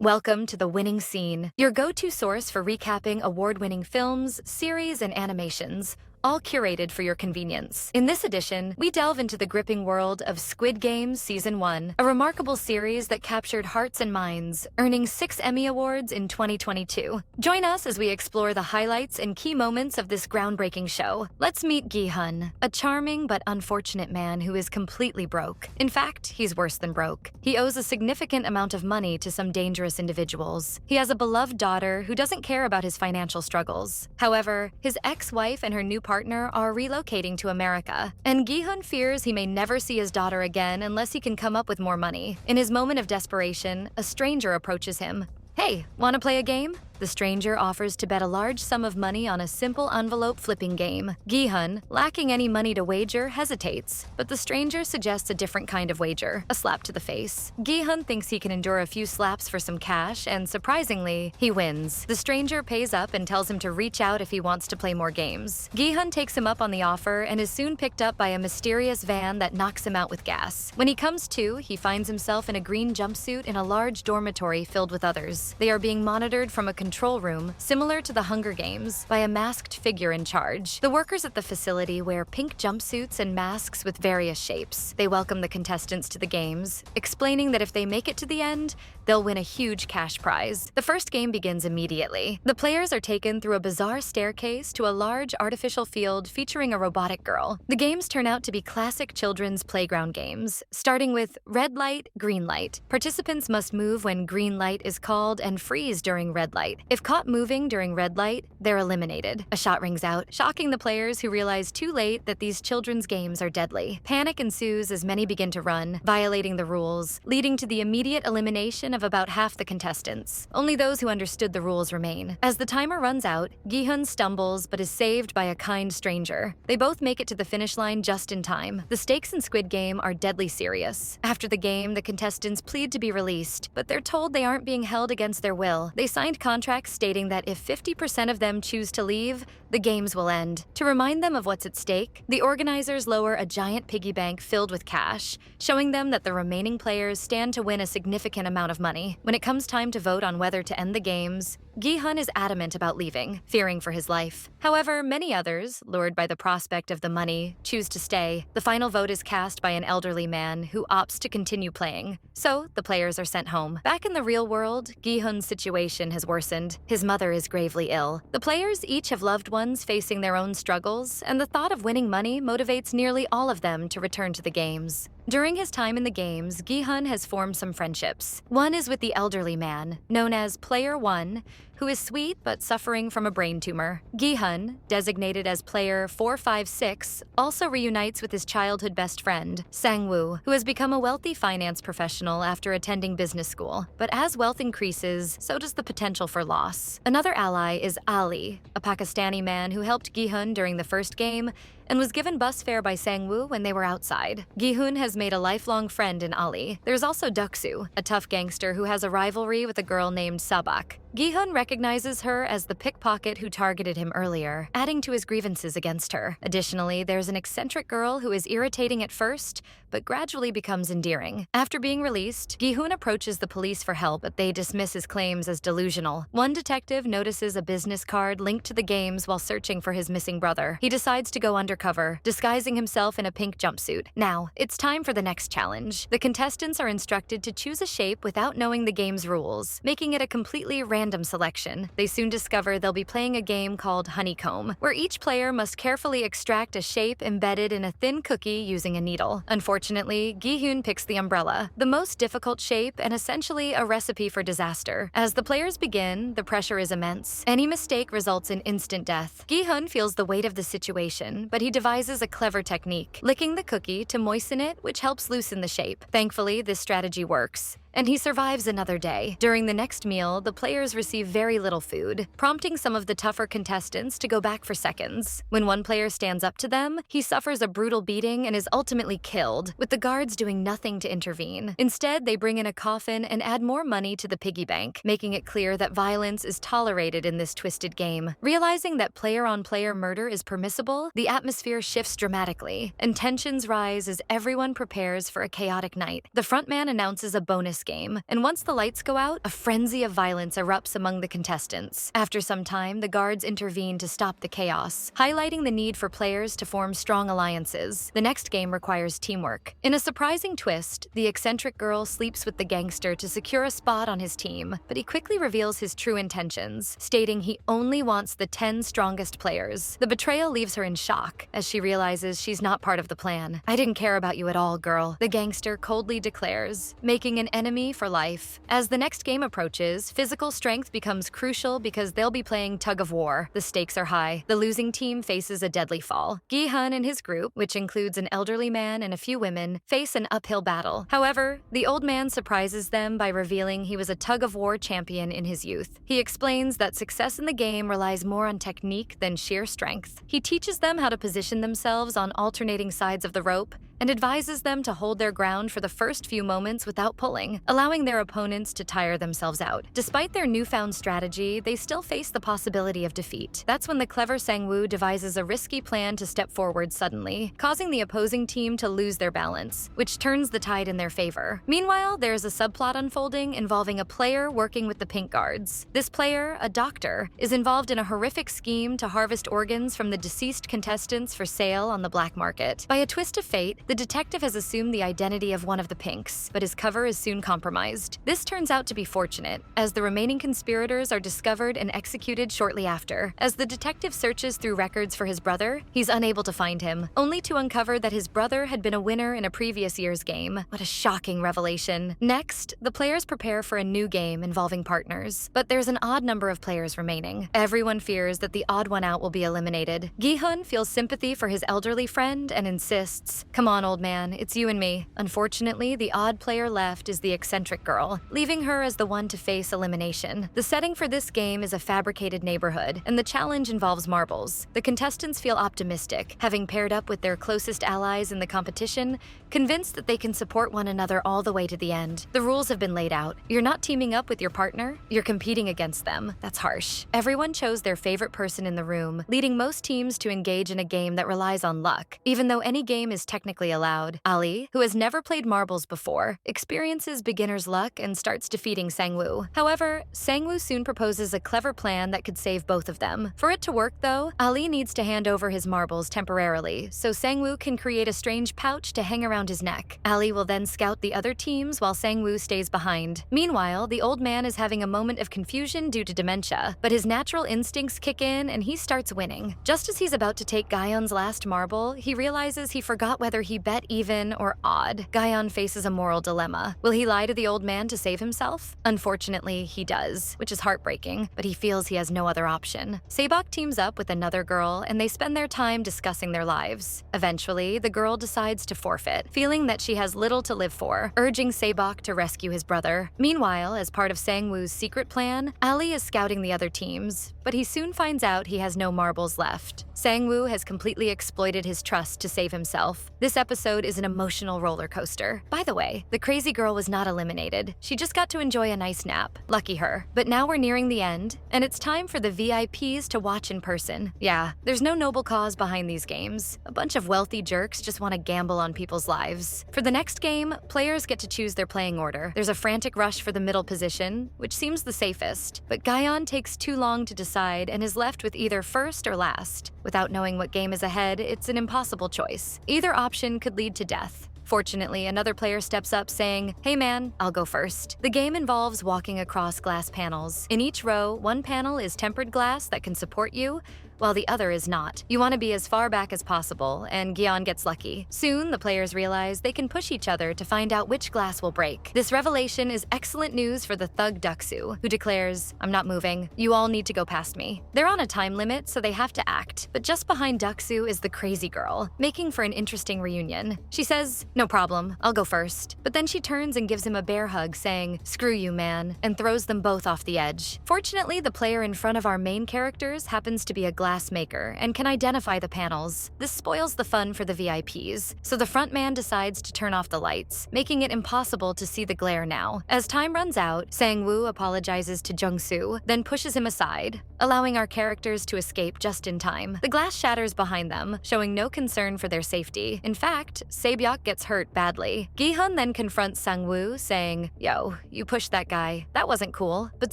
Welcome to The Winning Scene, your go-to source for recapping award-winning films, series, and animations, all curated for your convenience. In this edition, we delve into the gripping world of Squid Game Season 1, a remarkable series that captured hearts and minds, earning 6 Emmy Awards in 2022. Join us as we explore the highlights and key moments of this groundbreaking show. Let's meet Gi-hun, a charming but unfortunate man who is completely broke. In fact, he's worse than broke. He owes a significant amount of money to some dangerous individuals. He has a beloved daughter who doesn't care about his financial struggles. However, his ex-wife and her new partner are relocating to America, and Gi-hun fears he may never see his daughter again unless he can come up with more money. In his moment of desperation, a stranger approaches him. "Hey, wanna play a game?" The stranger offers to bet a large sum of money on a simple envelope flipping game. Gi-hun, lacking any money to wager, hesitates, but the stranger suggests a different kind of wager, a slap to the face. Gi-hun thinks he can endure a few slaps for some cash, and surprisingly, he wins. The stranger pays up and tells him to reach out if he wants to play more games. Gi-hun takes him up on the offer and is soon picked up by a mysterious van that knocks him out with gas. When he comes to, he finds himself in a green jumpsuit in a large dormitory filled with others. They are being monitored from a control room, similar to the Hunger Games, by a masked figure in charge. The workers at the facility wear pink jumpsuits and masks with various shapes. They welcome the contestants to the games, explaining that if they make it to the end, they'll win a huge cash prize. The first game begins immediately. The players are taken through a bizarre staircase to a large artificial field featuring a robotic girl. The games turn out to be classic children's playground games, starting with red light, green light. Participants must move when green light is called and freeze during red light. If caught moving during red light, they're eliminated. A shot rings out, shocking the players who realize too late that these children's games are deadly. Panic ensues as many begin to run, violating the rules, leading to the immediate elimination of about half the contestants. Only those who understood the rules remain. As the timer runs out, Gi-hun stumbles but is saved by a kind stranger. They both make it to the finish line just in time. The stakes in Squid Game are deadly serious. After the game, the contestants plead to be released, but they're told they aren't being held against their will. They signed contracts stating that if 50% of them choose to leave, the games will end. To remind them of what's at stake, the organizers lower a giant piggy bank filled with cash, showing them that the remaining players stand to win a significant amount of money. When it comes time to vote on whether to end the games, Gi-hun is adamant about leaving, fearing for his life. However, many others, lured by the prospect of the money, choose to stay. The final vote is cast by an elderly man who opts to continue playing, so the players are sent home. Back in the real world, Gi-hun's situation has worsened. His mother is gravely ill. The players each have loved ones facing their own struggles, and the thought of winning money motivates nearly all of them to return to the games. During his time in the games, Gi-hun has formed some friendships. One is with the elderly man, known as Player 1, who is sweet but suffering from a brain tumor. Gi-hun, designated as Player 456, also reunites with his childhood best friend, Sang-woo, who has become a wealthy finance professional after attending business school. But as wealth increases, so does the potential for loss. Another ally is Ali, a Pakistani man who helped Gi-hun during the first game and was given bus fare by Sang-woo when they were outside. Gi-hun has made a lifelong friend in Ali. There's also Duk-soo, a tough gangster who has a rivalry with a girl named Sabak. Gi-hun recognizes her as the pickpocket who targeted him earlier, adding to his grievances against her. Additionally, there's an eccentric girl who is irritating at first, but gradually becomes endearing. After being released, Gi-hun approaches the police for help, but they dismiss his claims as delusional. One detective notices a business card linked to the games while searching for his missing brother. He decides to go undercover, disguising himself in a pink jumpsuit. Now, it's time for the next challenge. The contestants are instructed to choose a shape without knowing the game's rules, making it a completely random selection. They soon discover they'll be playing a game called Honeycomb, where each player must carefully extract a shape embedded in a thin cookie using a needle. Unfortunately, Gi-hun picks the umbrella, the most difficult shape and essentially a recipe for disaster. As the players begin, the pressure is immense. Any mistake results in instant death. Gi-hun feels the weight of the situation, but he devises a clever technique, licking the cookie to moisten it, which helps loosen the shape. Thankfully, this strategy works, and he survives another day. During the next meal, the players receive very little food, prompting some of the tougher contestants to go back for seconds. When one player stands up to them, he suffers a brutal beating and is ultimately killed, with the guards doing nothing to intervene. Instead, they bring in a coffin and add more money to the piggy bank, making it clear that violence is tolerated in this twisted game. Realizing that player-on-player murder is permissible, the atmosphere shifts dramatically, and tensions rise as everyone prepares for a chaotic night. The frontman announces a bonus game, and once the lights go out, a frenzy of violence erupts among the contestants. After some time, the guards intervene to stop the chaos, highlighting the need for players to form strong alliances. The next game requires teamwork. In a surprising twist, the eccentric girl sleeps with the gangster to secure a spot on his team, but he quickly reveals his true intentions, stating he only wants the 10 strongest players. The betrayal leaves her in shock, as she realizes she's not part of the plan. "I didn't care about you at all, girl," the gangster coldly declares, making an enemy for life. As the next game approaches, physical strength becomes crucial because they'll be playing tug of war. The stakes are high. The losing team faces a deadly fall. Gi-hun and his group, which includes an elderly man and a few women, face an uphill battle. However, the old man surprises them by revealing he was a tug of war champion in his youth. He explains that success in the game relies more on technique than sheer strength. He teaches them how to position themselves on alternating sides of the rope and advises them to hold their ground for the first few moments without pulling, allowing their opponents to tire themselves out. Despite their newfound strategy, they still face the possibility of defeat. That's when the clever Sang-woo devises a risky plan to step forward suddenly, causing the opposing team to lose their balance, which turns the tide in their favor. Meanwhile, there's a subplot unfolding involving a player working with the pink guards. This player, a doctor, is involved in a horrific scheme to harvest organs from the deceased contestants for sale on the black market. By a twist of fate, the detective has assumed the identity of one of the pinks, but his cover is soon compromised. This turns out to be fortunate, as the remaining conspirators are discovered and executed shortly after. As the detective searches through records for his brother, he's unable to find him, only to uncover that his brother had been a winner in a previous year's game. What a shocking revelation. Next, the players prepare for a new game involving partners, but there's an odd number of players remaining. Everyone fears that the odd one out will be eliminated. Gi-hun feels sympathy for his elderly friend and insists, "Come on, old man, it's you and me." Unfortunately, the odd player left is the eccentric girl, leaving her as the one to face elimination. The setting for this game is a fabricated neighborhood, and the challenge involves marbles. The contestants feel optimistic, having paired up with their closest allies in the competition, convinced that they can support one another all the way to the end. The rules have been laid out. You're not teaming up with your partner, you're competing against them. That's harsh. Everyone chose their favorite person in the room, leading most teams to engage in a game that relies on luck, even though any game is technically allowed. Ali, who has never played marbles before, experiences beginner's luck and starts defeating Sang-woo. However, Sang-woo soon proposes a clever plan that could save both of them. For it to work, though, Ali needs to hand over his marbles temporarily, so Sang-woo can create a strange pouch to hang around his neck. Ali will then scout the other teams while Sang-woo stays behind. Meanwhile, the old man is having a moment of confusion due to dementia, but his natural instincts kick in and he starts winning. Just as he's about to take Gyeon's last marble, he realizes he forgot whether he bet even or odd. Gyeon faces a moral dilemma. Will he lie to the old man to save himself? Unfortunately, he does, which is heartbreaking, but he feels he has no other option. Saebok teams up with another girl, and they spend their time discussing their lives. Eventually, the girl decides to forfeit, feeling that she has little to live for, urging Saebok to rescue his brother. Meanwhile, as part of Sang-woo's secret plan, Ali is scouting the other teams, but he soon finds out he has no marbles left. Sang-woo has completely exploited his trust to save himself. This episode is an emotional roller coaster. By the way, the crazy girl was not eliminated. She just got to enjoy a nice nap. Lucky her. But now we're nearing the end, and it's time for the VIPs to watch in person. Yeah, there's no noble cause behind these games. A bunch of wealthy jerks just want to gamble on people's lives. For the next game, players get to choose their playing order. There's a frantic rush for the middle position, which seems the safest, but Gyeon takes too long to decide and is left with either first or last. Without knowing what game is ahead, it's an impossible choice. Either option could lead to death. Fortunately, another player steps up saying, "Hey man, I'll go first." The game involves walking across glass panels. In each row, one panel is tempered glass that can support you, while the other is not. You want to be as far back as possible, and Gyeon gets lucky. Soon, the players realize they can push each other to find out which glass will break. This revelation is excellent news for the thug Duxu, who declares, "I'm not moving. You all need to go past me." They're on a time limit, so they have to act. But just behind Duxu is the crazy girl, making for an interesting reunion. She says, "No problem, I'll go first." But then she turns and gives him a bear hug, saying, "Screw you, man," and throws them both off the edge. Fortunately, the player in front of our main characters happens to be a glass maker and can identify the panels. This spoils the fun for the VIPs, so the front man decides to turn off the lights, making it impossible to see the glare now. As time runs out, Sang-woo apologizes to Jung-soo, then pushes him aside, allowing our characters to escape just in time. The glass shatters behind them, showing no concern for their safety. In fact, Se-byuk gets hurt badly. Gi-hun then confronts Sang-woo, saying, "Yo, you pushed that guy. That wasn't cool." But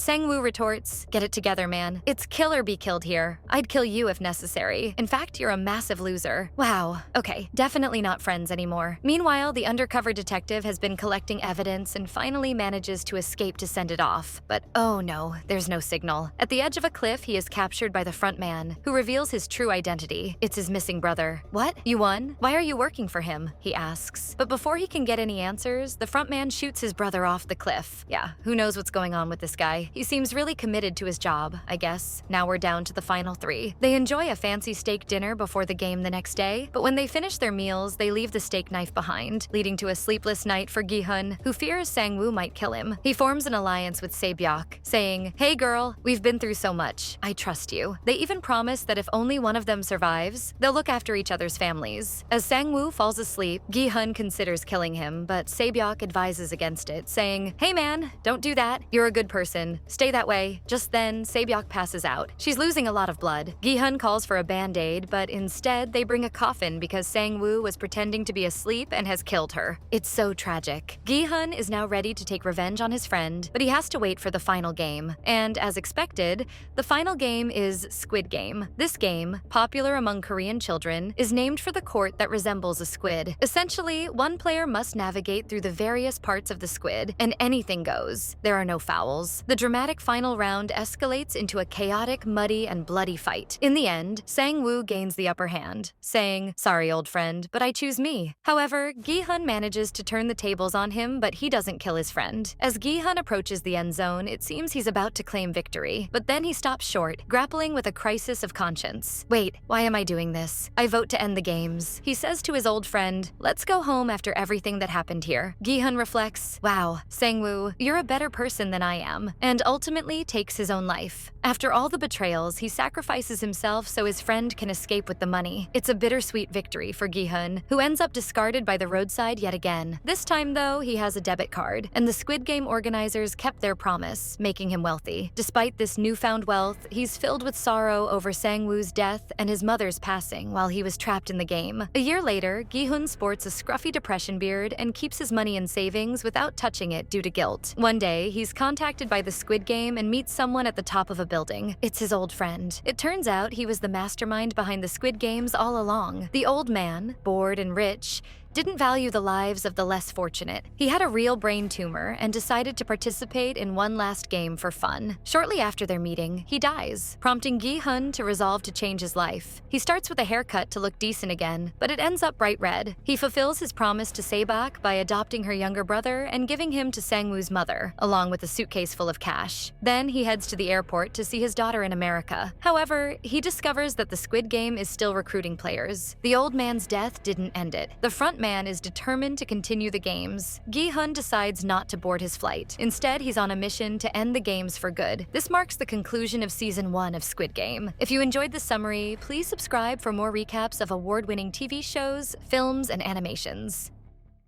Sang-woo retorts, "Get it together, man. It's kill or be killed here. I'd kill you if necessary. In fact, you're a massive loser." Wow. Okay, definitely not friends anymore. Meanwhile, the undercover detective has been collecting evidence and finally manages to escape to send it off. But oh no, there's no signal. At the edge of a cliff, he is captured by the front man, who reveals his true identity. It's his missing brother. "What? You won? Why are you working for him?" he asks. But before he can get any answers, the front man shoots his brother off the cliff. Yeah, who knows what's going on with this guy? He seems really committed to his job, I guess. Now we're down to the final three. They enjoy a fancy steak dinner before the game the next day, but when they finish their meals, they leave the steak knife behind, leading to a sleepless night for Gi-hun, who fears Sang-woo might kill him. He forms an alliance with Se-byuk, saying, "Hey girl, we've been through so much. I trust you." They even promise that if only one of them survives, they'll look after each other's families. As Sang-woo falls asleep, Gi-hun considers killing him, but Se-byuk advises against it, saying, "Hey man, don't do that. You're a good person. Stay that way." Just then, Se-byuk passes out. She's losing a lot of blood. Gi-hun calls for a band-aid, but instead they bring a coffin because Sang-woo was pretending to be asleep and has killed her. It's so tragic. Gi-hun is now ready to take revenge on his friend, but he has to wait for the final game. And as expected, the final game is Squid Game. This game, popular among Korean children, is named for the court that resembles a squid. Essentially, one player must navigate through the various parts of the squid, and anything goes. There are no fouls. The dramatic final round escalates into a chaotic, muddy, and bloody fight. In the end, Sang-woo gains the upper hand, saying, "Sorry, old friend, but I choose me." However, Gi-hun manages to turn the tables on him, but he doesn't kill his friend. As Gi-hun approaches the end zone, it seems he's about to claim victory, but then he stops short, grappling with a crisis of conscience. "Wait, why am I doing this? I vote to end the games." He says to his old friend, "Let's go home after everything that happened here." Gi-hun reflects, "Wow, Sang-woo, you're a better person than I am," and ultimately takes his own life. After all the betrayals, he sacrifices himself so his friend can escape with the money. It's a bittersweet victory for Gi-hun, who ends up discarded by the roadside yet again. This time, though, he has a debit card, and the Squid Game organizers kept their promise, making him wealthy. Despite this newfound wealth, he's filled with sorrow over Sang-woo's death and his mother's passing while he was trapped in the game. A year later, Gi-hun sports a scruffy depression beard and keeps his money in savings without touching it due to guilt. One day, he's contacted by the Squid Game and meets someone at the top of a building. It's his old friend. It turns out he was the mastermind behind the Squid Games all along. The old man, bored and rich, didn't value the lives of the less fortunate. He had a real brain tumor and decided to participate in one last game for fun. Shortly after their meeting, he dies, prompting Gi-hun to resolve to change his life. He starts with a haircut to look decent again, but it ends up bright red. He fulfills his promise to Se-byuk by adopting her younger brother and giving him to Sang-woo's mother, along with a suitcase full of cash. Then he heads to the airport to see his daughter in America. However, he discovers that the Squid Game is still recruiting players. The old man's death didn't end it. The front man is determined to continue the games. Gi-hun decides not to board his flight. Instead, he's on a mission to end the games for good. This marks the conclusion of Season 1 of Squid Game. If you enjoyed this summary, please subscribe for more recaps of award-winning TV shows, films, and animations.